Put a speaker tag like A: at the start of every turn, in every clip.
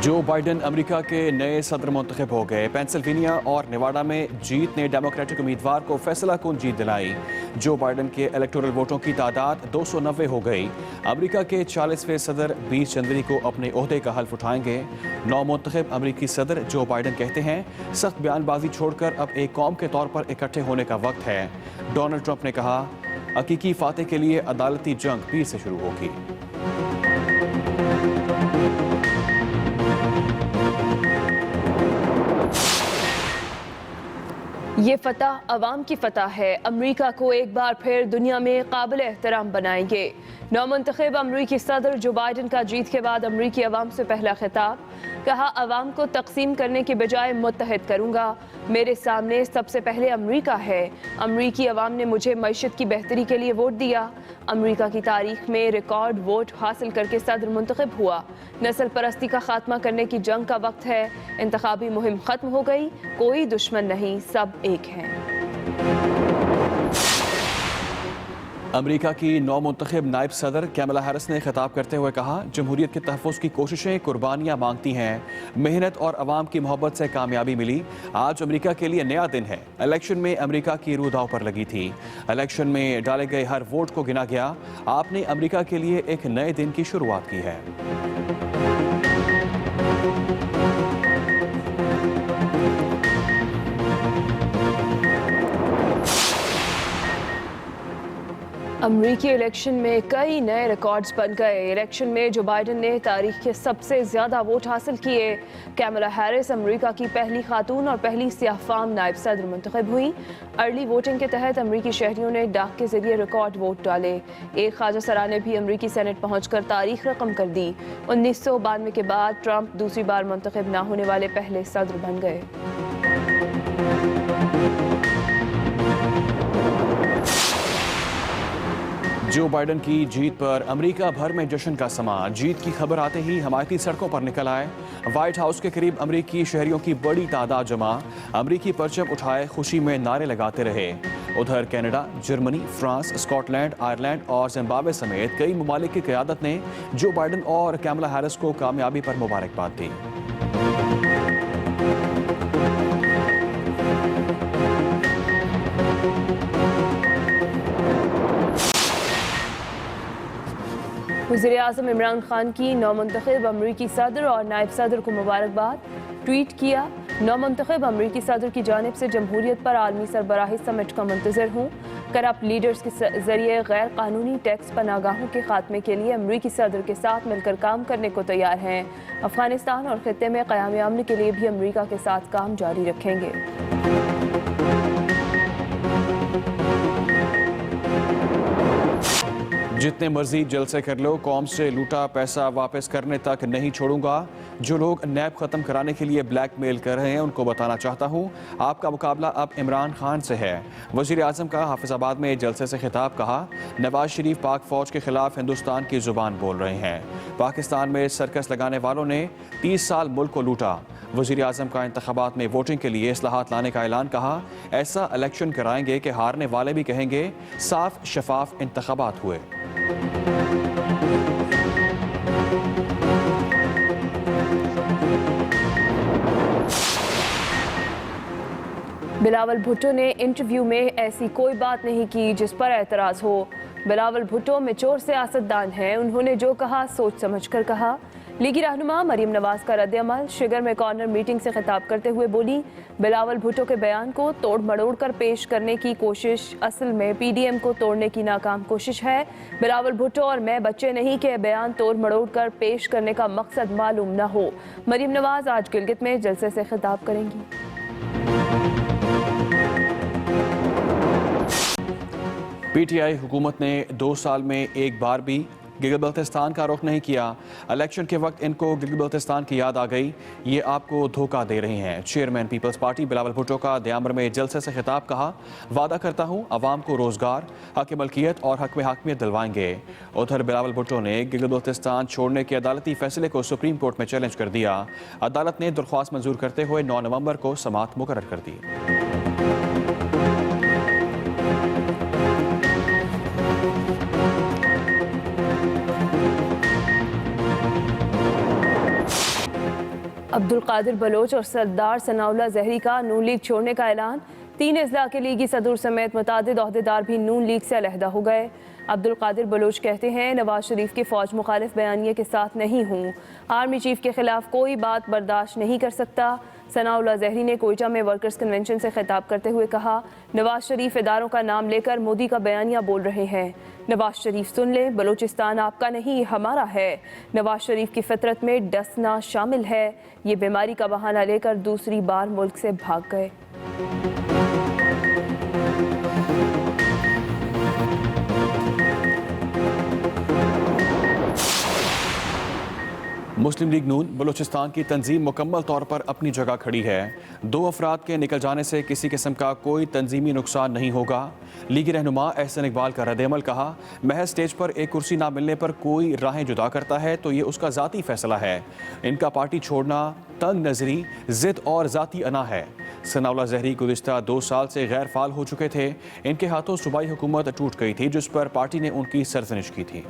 A: जो Biden America के नए सदर मुंतखब हो गए। पेंसिल्वेनिया और नेवाडा में जीत ने डेमोक्रेटिक उम्मीदवार को फैसला कुन जीत दिलाई। जो बाइडन के इलेक्टोरल वोटों की तादाद 290 हो गई। अमेरिका के 40वें सदर 20 जनवरी को अपने ओहदे का हल्फ उठाएंगे। नौ मुंतखब अमेरिकी सदर जो बाइडन कहते हैं सख्त बयानबाजी छोड़कर अब एक कौम के तौर पर इकट्ठे होने का वक्त है। डोनाल्ड ट्रंप ने कहा हकीकी फातेह के लिए अदालती जंग फिर से शुरू होगी।
B: ये फतह अवाम की फतह है। अमरीका को एक बार फिर दुनिया में काबिल एहतराम बनाएंगे। नौमुंतखब अमरीकी सदर जो बाइडन का जीत के बाद अमरीकी अवाम से पहला खिताब। कहा अवाम को तकसीम करने के बजाय मुत्तहद करूंगा। मेरे सामने सबसे पहले अमरीका है। अमरीकी अवाम ने मुझे मईशत की बेहतरी के लिए वोट दिया। अमरीका की तारीख में रिकॉर्ड वोट हासिल करके सदर मुंतखब हुआ। नस्ल परस्ती का खात्मा करने की जंग का वक्त है। इंतखाबी मुहिम खत्म हो गई। कोई दुश्मन नहीं, सब एक हैं।
A: अमेरिका की नौ मुंतखब नायब सदर कैमला हैरिस ने खिताब करते हुए कहा जमहूरियत के तहफ़्फ़ुज़ की कोशिशें कुर्बानियाँ मांगती हैं। मेहनत और अवाम की मोहब्बत से कामयाबी मिली। आज अमेरिका के लिए नया दिन है। इलेक्शन में अमेरिका की रूह दांव पर लगी थी। इलेक्शन में डाले गए हर वोट को गिना गया। आपने अमेरिका के लिए एक नए दिन की शुरुआत की है।
B: अमरीकी इलेक्शन में कई नए रिकॉर्ड्स बन गए। इलेक्शन में जो बाइडन ने तारीख के सबसे ज़्यादा वोट हासिल किए। कैमला हैरिस अमरीका की पहली खातून और पहली सियाहफाम नायब सदर मुंतखब हुई। अर्ली वोटिंग के तहत अमरीकी शहरियों ने डाक के जरिए रिकॉर्ड वोट डाले। एक ख्वाजा सरा ने भी अमरीकी सेनेट पहुंचकर तारीख रकम कर दी। 1992 के बाद ट्रंप दूसरी बार मुंतखब ना होने वाले पहले सदर बन गए।
A: जो बाइडन की जीत पर अमेरिका भर में जश्न का समा। जीत की खबर आते ही हमायती सड़कों पर निकल आए। व्हाइट हाउस के करीब अमेरिकी शहरियों की बड़ी तादाद जमा। अमेरिकी परचम उठाए खुशी में नारे लगाते रहे। उधर Canada, Germany, France, Scotland, Ireland और जिम्बाब्वे समेत कई ममालिक की क़यादत ने जो बाइडन और कैमला हैरिस को कामयाबी पर मुबारकबाद दी।
B: वज़ीर-ए-आज़म इमरान खान की नौमुंतखब अमरीकी सदर और नायब सदर को मुबारकबाद। ट्वीट किया नौमुंतखब अमरीकी सदर की जानिब से जमहूरियत पर आलमी सरबराही समिट का मुंतज़र हूँ। करप्ट लीडर्स के जरिए गैर कानूनी टैक्स पनागाहों के खात्मे के लिए अमरीकी सदर के साथ मिलकर काम करने को तैयार हैं। अफगानिस्तान और खित्ते में क़याम अमन के लिए भी अमरीका के साथ काम जारी रखेंगे।
A: जितने मर्जी जलसे कर लो, कौम से लूटा पैसा वापस करने तक नहीं छोड़ूंगा। जो लोग नैब ख़त्म कराने के लिए ब्लैकमेल कर रहे हैं उनको बताना चाहता हूँ आपका मुकाबला अब इमरान खान से है। वज़ीर आज़म का हाफिज़ाबाद में जलसे से खिताब। कहा नवाज शरीफ पाक फ़ौज के खिलाफ हिंदुस्तान की ज़ुबान बोल रहे हैं। पाकिस्तान में सर्कस लगाने वालों ने 30 साल मुल्क को लूटा। वज़ीर आज़म का इंतखाबात में वोटिंग के लिए इस्लाहात लाने का ऐलान। कहा ऐसा इलेक्शन कराएंगे कि हारने वाले भी कहेंगे साफ शफाफ इंतखाबात हुए।
B: बिलावल भुट्टो ने इंटरव्यू में ऐसी कोई बात नहीं की जिस पर एतराज़ हो। बिलावल भुट्टो मैच्योर सियासतदान हैं। उन्होंने जो कहा सोच समझ कर कहा। लीगी रहनुमा मरीम नवाज का रद्द-ए-अमल। शिगर में कॉर्नर मीटिंग से खिताब करते हुए बोली बिलावल भुट्टो के बयान को तोड़ मड़ोड़ कर पेश करने की कोशिश असल में पीडीएम को तोड़ने की नाकाम कोशिश है। बिलावल भुट्टो और मैं बच्चे नहीं के बयान तोड़ मड़ोड़ कर पेश करने का मकसद मालूम न हो। मरीम नवाज आज गिलगित में जलसे से खिताब करेंगी।
A: पीटीआई हुकूमत ने 2 साल में एक बार भी गिलगित-बल्तिस्तान का रुख नहीं किया। इलेक्शन के वक्त इनको गिलगित-बल्तिस्तान की याद आ गई। ये आपको धोखा दे रही हैं। Chairman peoples party Bilawal Bhutto का दयामर में जलसे से खिताब। कहा वादा करता हूँ अवाम को रोज़गार, हक मलकियत और हक में हाकमियत दिलवाएंगे। उधर बिलावल भुट्टो ने गिलगित-बल्तिस्तान छोड़ने के अदालती फैसले को सुप्रीम कोर्ट में चैलेंज कर दिया। अदालत ने दरख्वास्त मंजूर करते हुए 9 नवंबर को समाअत मुकर्रर कर दी।
B: अब्दुल कादिर बलोच और सरदार सनाउल्लाह जहरी का नून लीग छोड़ने का ऐलान। 3 अजला के लीगी सदर समेत मुतादिद ओहदेदार भी नून लीग से अलहदा हो गए। अब्दुल कादिर बलोच कहते हैं, नवाज शरीफ के फौज मुखालिफ बयानिए के साथ नहीं हूँ। आर्मी चीफ के खिलाफ कोई बात बर्दाश्त नहीं कर सकता। सनाउल्लाह जहरी ने कोयटा में वर्कर्स कन्वेंशन से खिताब करते हुए कहा, नवाज शरीफ इदारों का नाम लेकर मोदी का बयानिया बोल रहे हैं। नवाज शरीफ सुन लें, बलूचिस्तान आपका नहीं हमारा है। नवाज शरीफ की फितरत में डसना शामिल है। ये बीमारी का बहाना लेकर दूसरी बार मुल्क से भाग गए।
A: मुस्लिम लीग नून बलूचिस्तान की तंजीम मुकम्मल तौर पर अपनी जगह खड़ी है। 2 अफराद के निकल जाने से किसी किस्म का कोई तंजीमी नुकसान नहीं होगा। लीगी रहनुमा एहसन इकबाल का रद्द-ए-अमल कहा, महज स्टेज पर एक कुर्सी ना मिलने पर कोई राहें जुदा करता है तो ये उसका ज़ाती फैसला है। इनका पार्टी छोड़ना तंग नजरी, जिद और ज़ाती अना है। सनाउल्लाह जहरी गुज़िश्ता 2 साल से गैर फाल हो चुके थे। इनके हाथों सूबाई हुकूमत टूट गई थी, जिस पर पार्टी ने उनकी सरजनिश की थी।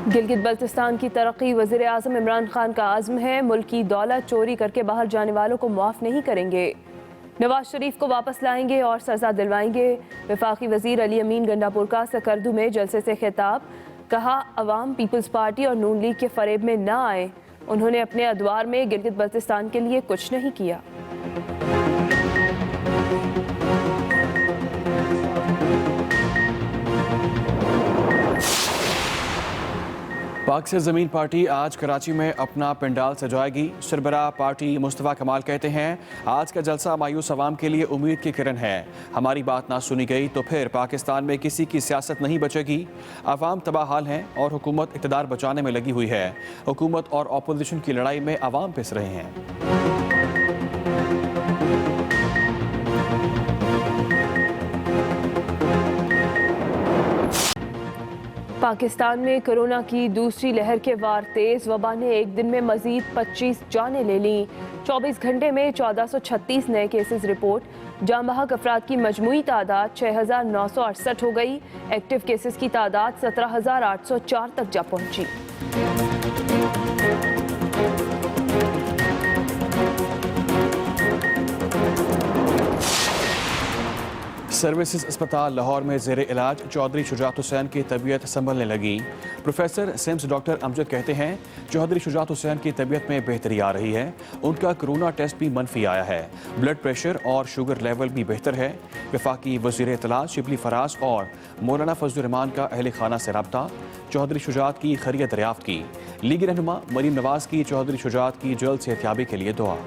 B: गिलगित बल्तिस्तान की तरक्की वज़ीर आज़म इमरान खान का आज़म है। मुल्क की दौलत चोरी करके बाहर जाने वालों को मुआफ़ नहीं करेंगे। नवाज शरीफ को वापस लाएंगे और सज़ा दिलवाएंगे। वफाकी वज़ीर अली अमीन गंडापुर का सकर्दू में जलसे से खिताब, कहा, अवाम पीपल्स पार्टी और नून लीग के फरेब में ना आए। उन्होंने अपने अदवार में गिलगित बल्तिस्तान के लिए कुछ नहीं किया।
A: पाक से ज़मीन पार्टी आज कराची में अपना पंडाल सजाएगी। सरबराह पार्टी मुस्तफ़ा कमाल कहते हैं, आज का जलसा मायूस अवाम के लिए उम्मीद की किरण है। हमारी बात ना सुनी गई तो फिर पाकिस्तान में किसी की सियासत नहीं बचेगी। अवाम तबाहाल हैं और हुकूमत इक़्तिदार बचाने में लगी हुई है। हुकूमत और अपोजिशन की लड़ाई में अवाम पिस रहे हैं।
B: पाकिस्तान में कोरोना की दूसरी लहर के वार तेज। वबा ने एक दिन में मजीद 25 जानें ले लीं। 24 घंटे में 1436 नए केसेस रिपोर्ट। जाम बहक अफराद की मजमूई तादाद 6968 हो गई। एक्टिव केसेस की तादाद 17804 तक जा पहुंची।
A: सर्विसेज अस्पताल लाहौर में ज़ेरे इलाज चौधरी शुजात हुसैन की तबीयत संभलने लगी। प्रोफेसर सिम्स डॉक्टर अमजद कहते हैं, चौधरी शुजात हुसैन की तबीयत में बेहतरी आ रही है। उनका कोरोना टेस्ट भी मनफी आया है। ब्लड प्रेशर और शुगर लेवल भी बेहतर है। वफाकी वज़ीर इत्तलात शिबली फराज और मौलाना फजलुर रहमान का अहल खाना से रब्ता। चौधरी शुजात की खैरियत दरियाफ्त की। लीगी रहनुमा मरीम नवाज की चौधरी शुजात की जल्द सेहतयाबी के लिए दुआ।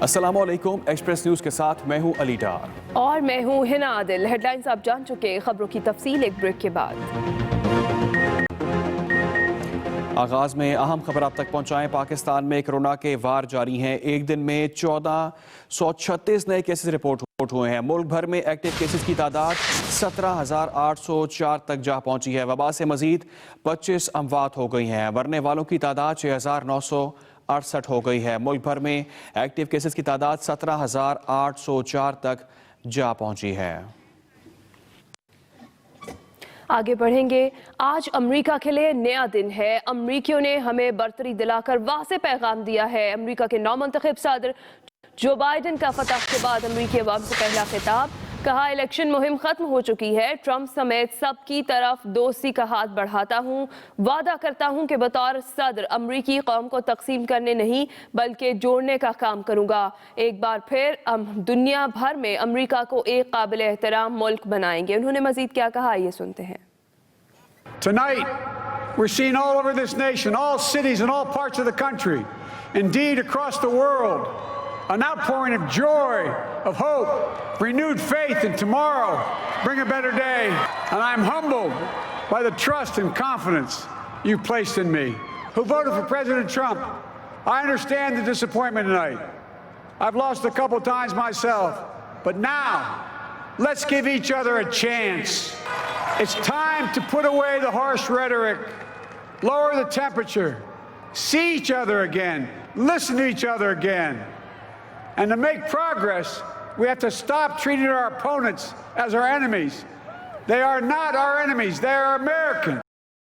A: अस्सलामुअलैकुम, एक्सप्रेस न्यूज़ के साथ मैं हूं अली डार
B: और मैं हूं हिना आदिल। हेडलाइंस आप जान चुके, खबरों की तफसील एक ब्रेक के बाद।
A: आगाज में अहम खबर आप तक पहुंचाएं। पाकिस्तान में कोरोना के वार जारी हैं। एक दिन में 1436 नए केसेस रिपोर्ट हुए हैं। मुल्क भर में एक्टिव केसेस की तादाद 17,804 तक जा पहुंची है। वबा से मजीद 25 अमवात हो गई हैं। मरने वालों की तादाद 6,968 हो गई है। मुल्क भर में एक्टिव केसेस की तादाद 17,804 तक जा पहुंची है।
B: आगे बढ़ेंगे। आज अमेरिका के लिए नया दिन है। अमेरिकियों ने हमें बरतरी दिलाकर वाज़ेह पैगाम दिया है। अमेरिका के नौमुंतखब सदर जो बाइडन का फतह के बाद अमेरिकी अवाम से पहला खिताब, कहा, इलेक्शन मुहिम खत्म हो चुकी है। ट्रंप समेत सबकी तरफ दोस्ती का हाथ बढ़ाता हूँ। वादा करता हूँ कि बतौर सदर अमरीकी कौम को तकसीम करने नहीं बल्कि जोड़ने का काम करूँगा। एक बार फिर हम दुनिया भर में अमरीका को एक काबिल एहतराम मुल्क बनाएंगे। उन्होंने मजीद क्या कहा, ये सुनते हैं।
C: Tonight, we're seeing all over this nation, all cities and all parts of the country, indeed across the world, an outpouring of joy, of hope, renewed faith in tomorrow, bring a better day. And I'm humbled by the trust and confidence you've placed in me. Who voted for President Trump? I understand the disappointment tonight. I've lost a couple times myself, but now let's give each other a chance. It's time to put away the harsh rhetoric, lower the temperature, see each other again, listen to each other again. And to make progress, we have to stop treating our opponents as our enemies. They are not our enemies. They are Americans.